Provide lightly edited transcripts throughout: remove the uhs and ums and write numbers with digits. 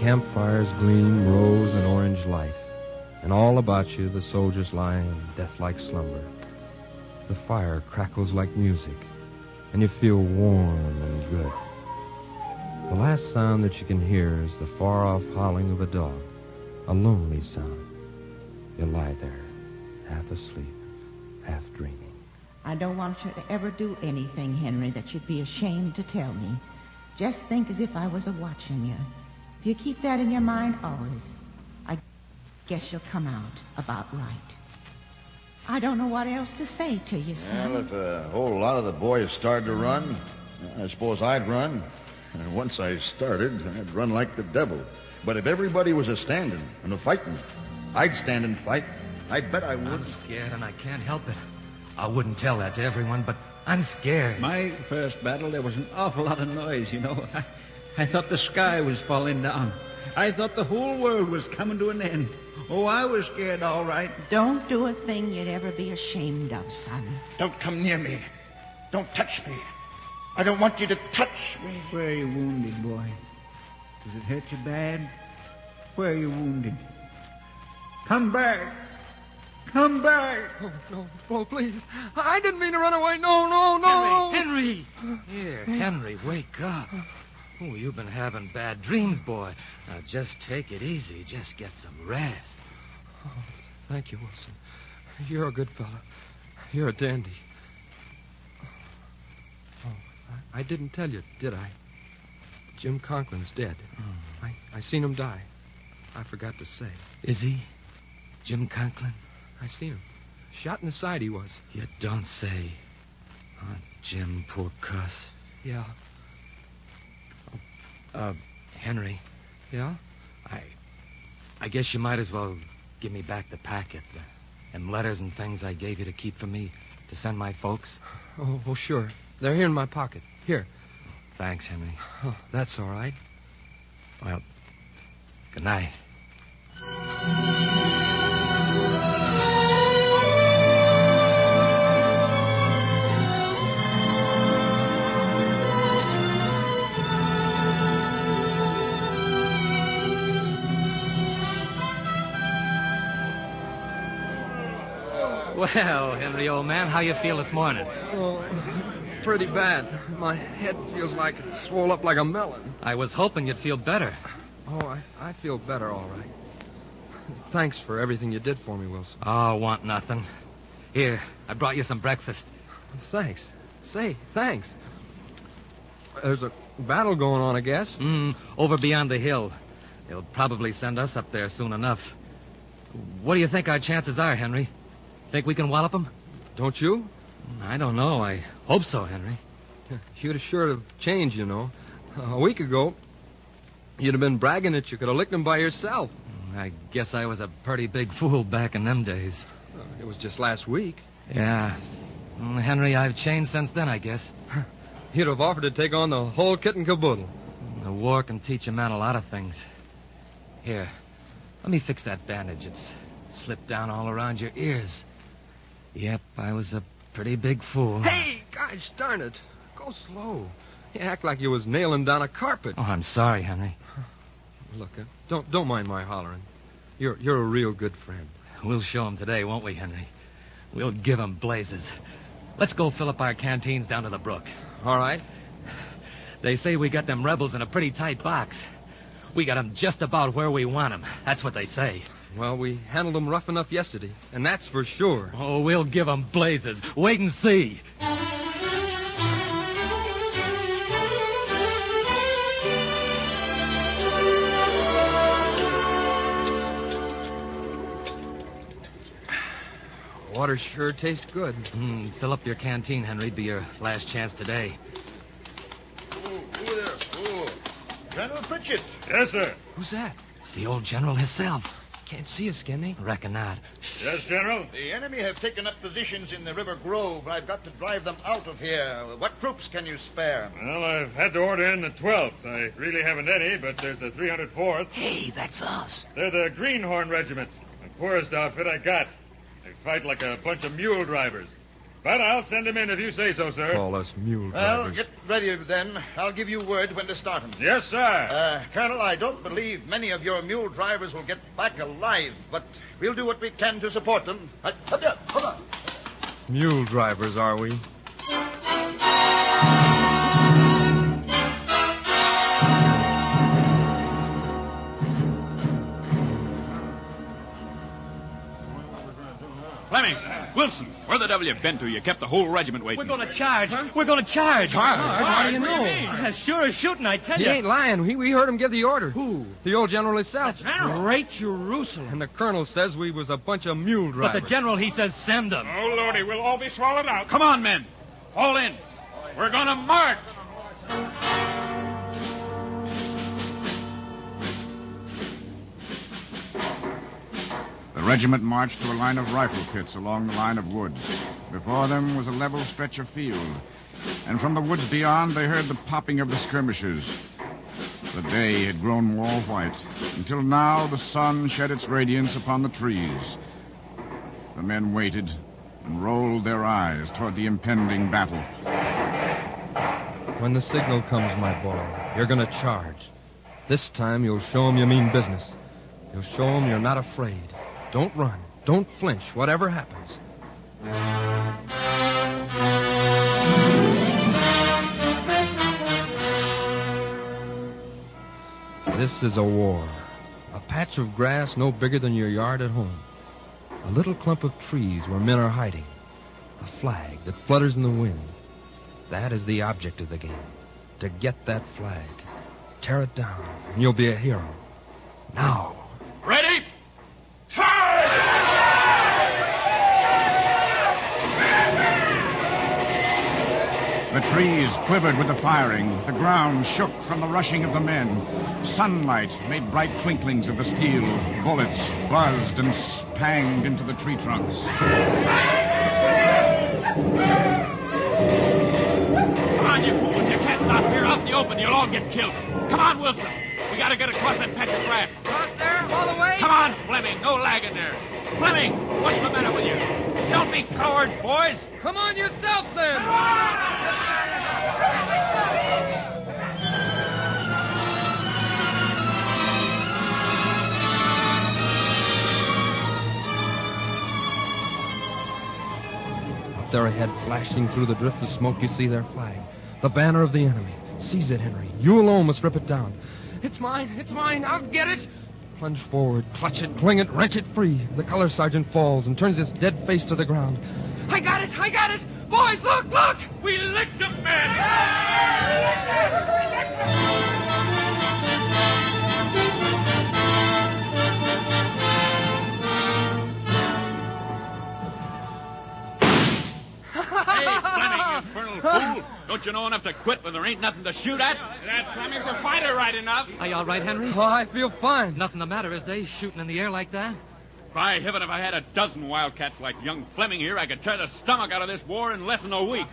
campfires gleam rose and orange light, and all about you the soldiers lie in death-like slumber. The fire crackles like music, and you feel warm and good. The last sound that you can hear is the far-off howling of a dog, a lonely sound. You lie there, half asleep, half dreaming. I don't want you to ever do anything, Henry, that you'd be ashamed to tell me. Just think as if I was a-watching you. If you keep that in your mind always, I guess you'll come out about right. I don't know what else to say to you, son. Well, if a whole lot of the boys started to run, I suppose I'd run. And once I started, I'd run like the devil. But if everybody was a-standing and a-fighting, I'd stand and fight. I bet I would. I'm scared, and I can't help it. I wouldn't tell that to everyone, but I'm scared. My first battle, there was an awful lot of noise, you know. I thought the sky was falling down. I thought the whole world was coming to an end. Oh, I was scared, all right. Don't do a thing you'd ever be ashamed of, son. Don't come near me. Don't touch me. I don't want you to touch me. Where are you wounded, boy? Does it hurt you bad? Where are you wounded? Come back. Come back. Oh, please. I didn't mean to run away. No. Henry! Here, Henry, wake up. Oh, you've been having bad dreams, boy. Now, just take it easy. Just get some rest. Oh, thank you, Wilson. You're a good fellow. You're a dandy. Oh, I didn't tell you, did I? Jim Conklin's dead. I seen him die. I forgot to say. Is he? Jim Conklin? I seen him. Shot in the side he was. You don't say. Oh, Jim, poor cuss. Yeah. Henry. Yeah? I guess you might as well give me back the packet. And letters and things I gave you to keep for me to send my folks. Oh, sure. They're here in my pocket. Here. Thanks, Henry. Oh, that's all right. Well, good night. Well, Henry, old man, how you feel this morning? Oh, pretty bad. My head feels like it's swole up like a melon. I was hoping you'd feel better. Oh, I feel better, all right. Thanks for everything you did for me, Wilson. Oh, want nothing. Here, I brought you some breakfast. Thanks. Say, thanks. There's a battle going on, I guess. Over beyond the hill. They'll probably send us up there soon enough. What do you think our chances are, Henry? Think we can wallop them? Don't you? I don't know. I hope so, Henry. You'd have sure have changed, you know. A week ago, you'd have been bragging that you could have licked them by yourself. I guess I was a pretty big fool back in them days. It was just last week. Yeah. Henry, I've changed since then, I guess. You'd have offered to take on the whole kit and caboodle. The war can teach a man a lot of things. Here, let me fix that bandage. It's slipped down all around your ears. Yep, I was a pretty big fool. Hey, gosh darn it. Go slow. You act like you was nailing down a carpet. Oh, I'm sorry, Henry. Look, don't mind my hollering. You're a real good friend. We'll show him today, won't we, Henry? We'll give him blazes. Let's go fill up our canteens down to the brook. All right. They say we got them rebels in a pretty tight box. We got them just about where we want them. That's what they say. Well, we handled them rough enough yesterday, and that's for sure. Oh, we'll give them blazes. Wait and see. Water sure tastes good. Fill up your canteen, Henry. Be your last chance today. Who there? Oh, General Pritchett. Yes, sir. Who's that? It's the old general himself. Can't see us, can they? Reckon not. Yes, General. The enemy have taken up positions in the River Grove. I've got to drive them out of here. What troops can you spare? Well, I've had to order in the 12th. I really haven't any, but there's the 304th. Hey, that's us. They're the Greenhorn Regiment. The poorest outfit I got. They fight like a bunch of mule drivers. But I'll send him in if you say so, sir. Call us mule Well, drivers. get ready then. I'll give you word when to start them. Yes, sir. Colonel, I don't believe many of your mule drivers will get back alive, but we'll do what we can to support them. Up there, hold on. Mule drivers, are we? Fleming, Wilson, where the devil you been to? You kept the whole regiment waiting. We're going to charge. Huh? We're going to charge. How do you know? As sure as shooting, I tell He you. ain't lying. We heard him give the order. Who? The old general himself. Great Jerusalem. And the colonel says we was a bunch of mule drivers. But the general, he says send them. Oh, Lordy, we'll all be swallowed out. Come on, men. Fall in. We're going to march. The regiment marched to a line of rifle pits along the line of woods. Before them was a level stretch of field, and from the woods beyond they heard the popping of the skirmishers. The day had grown war white. Until now, the sun shed its radiance upon the trees. The men waited and rolled their eyes toward the impending battle. When the signal comes, my boy, you're going to charge. This time you'll show 'em you mean business. You'll show 'em you're not afraid. Don't run. Don't flinch, whatever happens. This is a war. A patch of grass no bigger than your yard at home. A little clump of trees where men are hiding. A flag that flutters in the wind. That is the object of the game. To get that flag. Tear it down, and you'll be a hero. Now. Ready? Charge! The trees quivered with the firing. The ground shook from the rushing of the men. Sunlight made bright twinklings of the steel. Bullets buzzed and spanged into the tree trunks. Come on, you fools. You can't stop here out in the open. You'll all get killed. Come on, Wilson. We got to get across that patch of grass. Across there, all the way? Come on, Fleming. No lag in there. Fleming, what's the matter with you? Don't be cowards, boys. Come on yourself, then. Up there ahead, flashing through the drift of smoke, you see their flag. The banner of the enemy. Seize it, Henry. You alone must rip it down. It's mine. It's mine. I'll get it. Plunge forward, clutch it, cling it, wrench it free. The color sergeant falls and turns his dead face to the ground. I got it! I got it! Boys, look, look! We licked them, men! Hey, Fleming, you infernal fool. Don't you know enough to quit when there ain't nothing to shoot at? That Fleming's a fighter right enough. Are you all right, Henry? Oh, I feel fine. Nothing the matter, is they? Shooting in the air like that? By heaven, if I had a dozen wildcats like young Fleming here, I could tear the stomach out of this war in less than a week.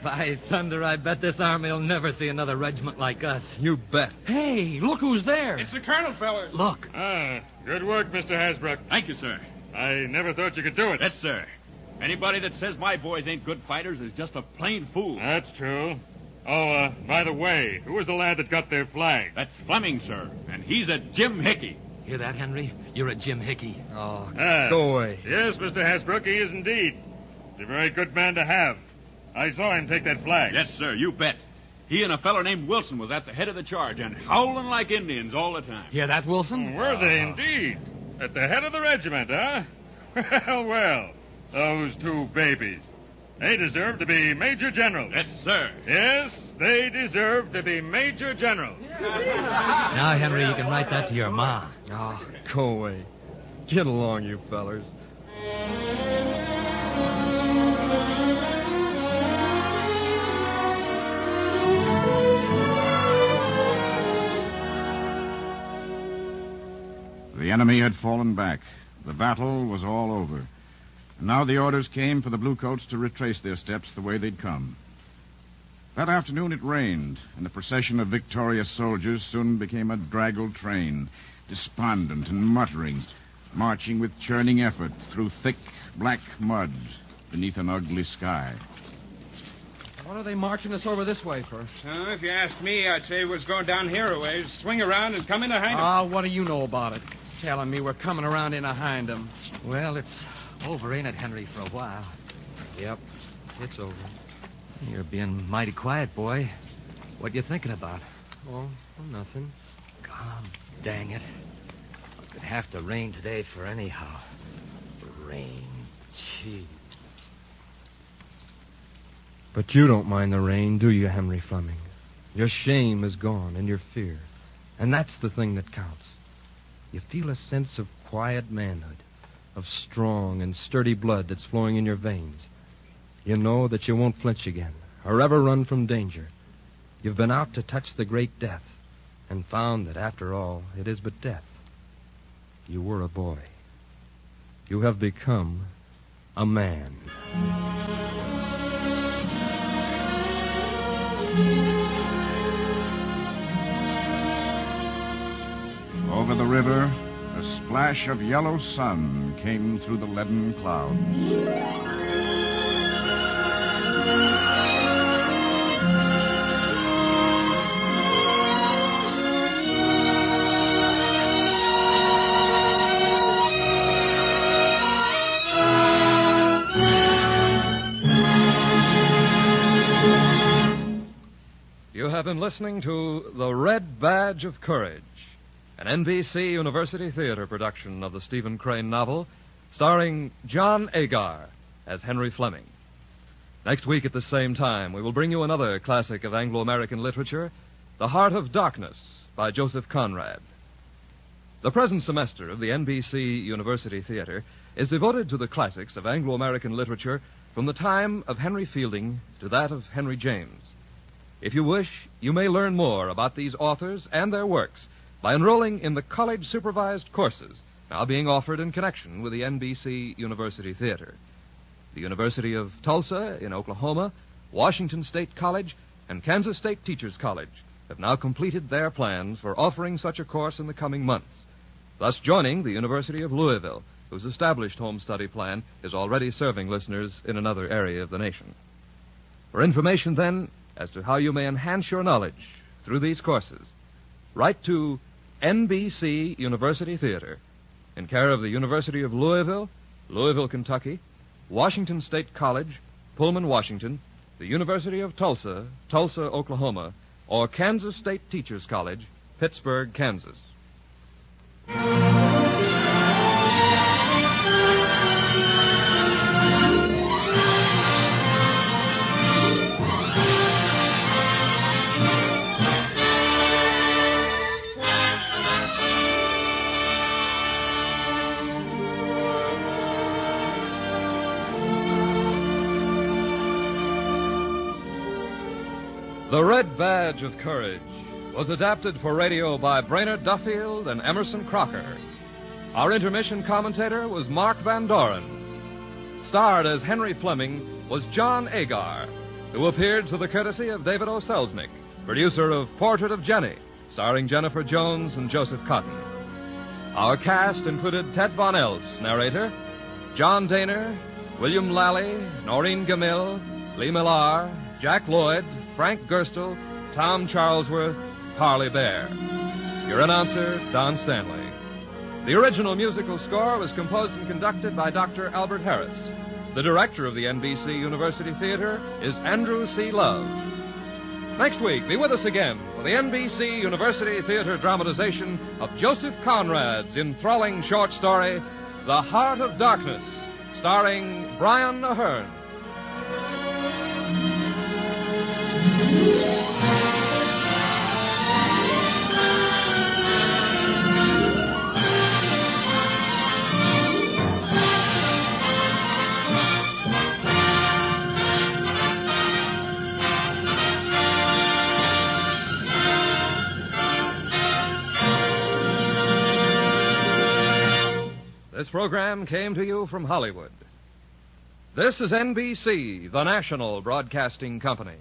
By thunder, I bet this army will never see another regiment like us. You bet. Hey, look who's there. It's the colonel, fellas. Look. Good work, Mr. Hasbrook. Thank you, sir. I never thought you could do it. Yes, sir. Anybody that says my boys ain't good fighters is just a plain fool. That's true. Oh, by the way, who was the lad that got their flag? That's Fleming, sir, and he's a Jim Hickey. Hear that, Henry? You're a Jim Hickey. Oh, Ah, go away. Yes, Mr. Hasbrook, he is indeed. He's a very good man to have. I saw him take that flag. Yes, sir, you bet. He and a feller named Wilson was at the head of the charge and howling like Indians all the time. Hear that, Wilson? Were they indeed? At the head of the regiment, huh? Well, those two babies. They deserve to be Major Generals. Yes, sir. Yes, they deserve to be Major Generals. Now, Henry, you can write that to your ma. Oh, go away. Get along, you fellers. The enemy had fallen back. The battle was all over. And now the orders came for the bluecoats to retrace their steps the way they'd come. That afternoon it rained, and the procession of victorious soldiers soon became a draggled train, despondent and muttering, marching with churning effort through thick, black mud beneath an ugly sky. What are they marching us over this way for? If you asked me, I'd say we was going down here a ways, swing around and come in behind them. What do you know about it? Telling me we're coming around in behind them. Well, it's over, ain't it, Henry, for a while? Yep, it's over. You're being mighty quiet, boy. What you thinking about? Oh, nothing. God dang it. It'd have to rain today for anyhow. Rain. Gee. But you don't mind the rain, do you, Henry Fleming? Your shame is gone and your fear. And that's the thing that counts. You feel a sense of quiet manhood, of strong and sturdy blood that's flowing in your veins. You know that you won't flinch again or ever run from danger. You've been out to touch the great death and found that, after all, it is but death. You were a boy. You have become a man. Over the river, a splash of yellow sun came through the leaden clouds. You have been listening to The Red Badge of Courage, an NBC University Theater production of the Stephen Crane novel, starring John Agar as Henry Fleming. Next week at the same time, we will bring you another classic of Anglo-American literature, The Heart of Darkness by Joseph Conrad. The present semester of the NBC University Theater is devoted to the classics of Anglo-American literature from the time of Henry Fielding to that of Henry James. If you wish, you may learn more about these authors and their works by enrolling in the college-supervised courses now being offered in connection with the NBC University Theater. The University of Tulsa in Oklahoma, Washington State College, and Kansas State Teachers College have now completed their plans for offering such a course in the coming months, thus joining the University of Louisville, whose established home study plan is already serving listeners in another area of the nation. For information, then, as to how you may enhance your knowledge through these courses, write to NBC University Theater, in care of the University of Louisville, Louisville, Kentucky, Washington State College, Pullman, Washington, the University of Tulsa, Tulsa, Oklahoma, or Kansas State Teachers College, Pittsburgh, Kansas. The Red Badge of Courage was adapted for radio by Brainerd Duffield and Emerson Crocker. Our intermission commentator was Mark Van Doren. Starred as Henry Fleming was John Agar, who appeared through the courtesy of David O. Selznick, producer of Portrait of Jenny, starring Jennifer Jones and Joseph Cotton. Our cast included Ted Von Eltz, narrator, John Daner, William Lally, Noreen Gamil, Lee Millar, Jack Lloyd, Frank Gerstle, Tom Charlesworth, Harley Bear. Your announcer, Don Stanley. The original musical score was composed and conducted by Dr. Albert Harris. The director of the NBC University Theater is Andrew C. Love. Next week, be with us again for the NBC University Theater dramatization of Joseph Conrad's enthralling short story, The Heart of Darkness, starring Brian Ahern. This program came to you from Hollywood. This is NBC, the national broadcasting company.